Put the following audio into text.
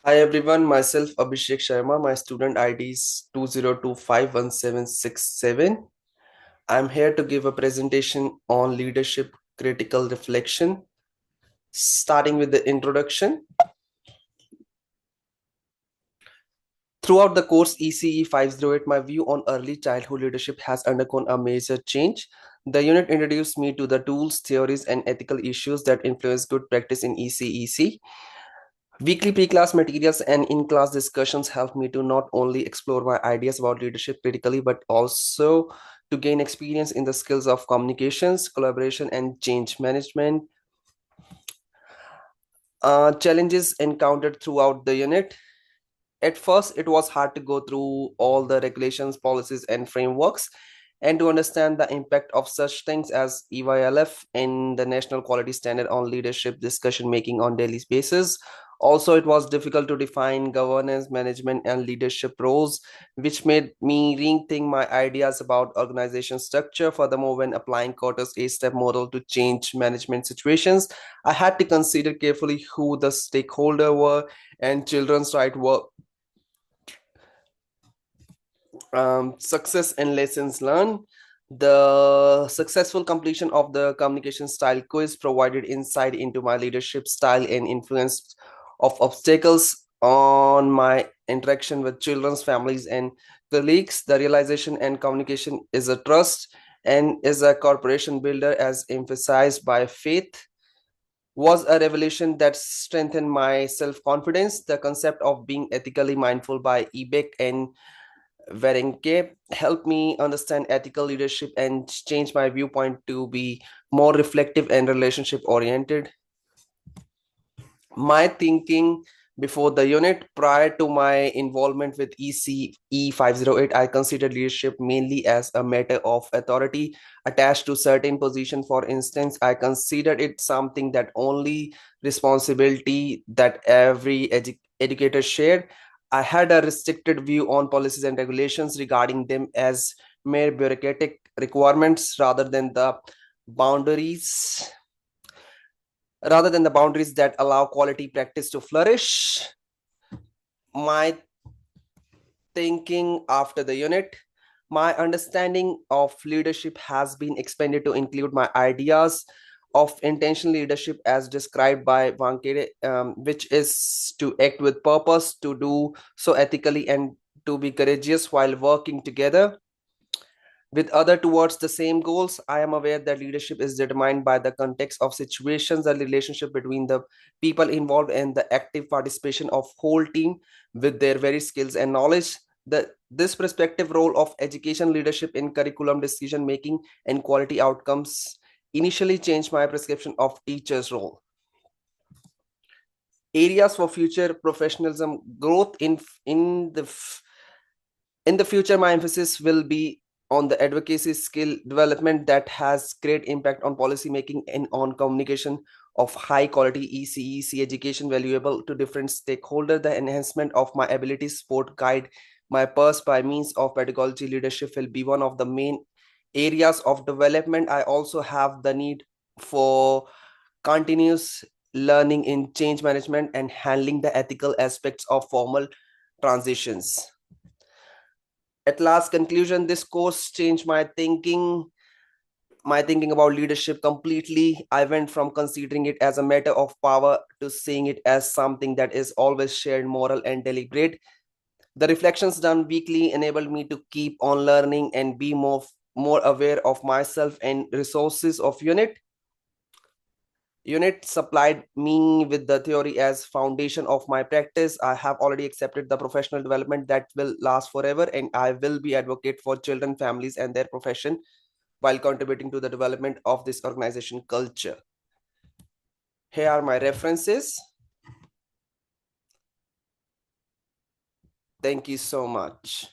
Hi everyone, myself Abhishek Sharma. My student ID is 20251767. I'm here to give a presentation on leadership critical reflection, starting with the introduction. Throughout the course ECE508, my view on early childhood leadership has undergone a major change. The unit introduced me to the tools, theories, and ethical issues that influence good practice in ECEC. Weekly pre-class materials and in-class discussions help me to not only explore my ideas about leadership critically, but also to gain experience in the skills of communications, collaboration, and change management. Challenges encountered throughout the unit. At first, it was hard to go through all the regulations, policies, and frameworks and to understand the impact of such things as EYLF and the National Quality Standard on Leadership Discussion Making on daily basis. Also, it was difficult to define governance, management, and leadership roles, which made me rethink my ideas about organization structure. Furthermore, when applying Kotter's A-step model to change management situations, I had to consider carefully who the stakeholder were and children's right were. Success and lessons learned. The successful completion of the communication style quiz provided insight into my leadership style and influence of obstacles on my interaction with children's families and colleagues. The realization and communication is a trust and is a corporation builder as emphasized by faith was a revelation that strengthened my self-confidence. The concept of being ethically mindful by Ebeck and Verenke helped me understand ethical leadership and change my viewpoint to be more reflective and relationship oriented. My thinking before the unit, prior to my involvement with ECE508, I considered leadership mainly as a matter of authority attached to certain position. For instance, I considered it something that only responsibility that every educator shared. I had a restricted view on policies and regulations regarding them as mere bureaucratic requirements boundaries rather than the boundaries that allow quality practice to flourish. My thinking after the unit, my understanding of leadership has been expanded to include my ideas of intentional leadership as described by Vankere, which is to act with purpose, to do so ethically, and to be courageous while working together with other towards the same goals. I am aware that leadership is determined by the context of situations, the relationship between the people involved, and the active participation of whole team with their very skills and knowledge. This perspective role of education leadership in curriculum decision making and quality outcomes initially changed my prescription of teacher's role. Areas for future professionalism growth in the future, my emphasis will be on the advocacy skill development that has great impact on policy making and on communication of high quality ECEC education valuable to different stakeholders. The enhancement of my ability support guide my purse by means of pedagogy leadership will be one of the main areas of development. I also have the need for continuous learning in change management and handling the ethical aspects of formal transitions. At last conclusion, this course changed my thinking about leadership completely. I went from considering it as a matter of power to seeing it as something that is always shared, moral, and deliberate. The reflections done weekly enabled me to keep on learning and be more aware of myself and resources of unit supplied me with the theory as foundation of my practice. I have already accepted the professional development that will last forever, and I will be advocate for children, families, and their profession while contributing to the development of this organization culture. Here are my references. Thank you so much.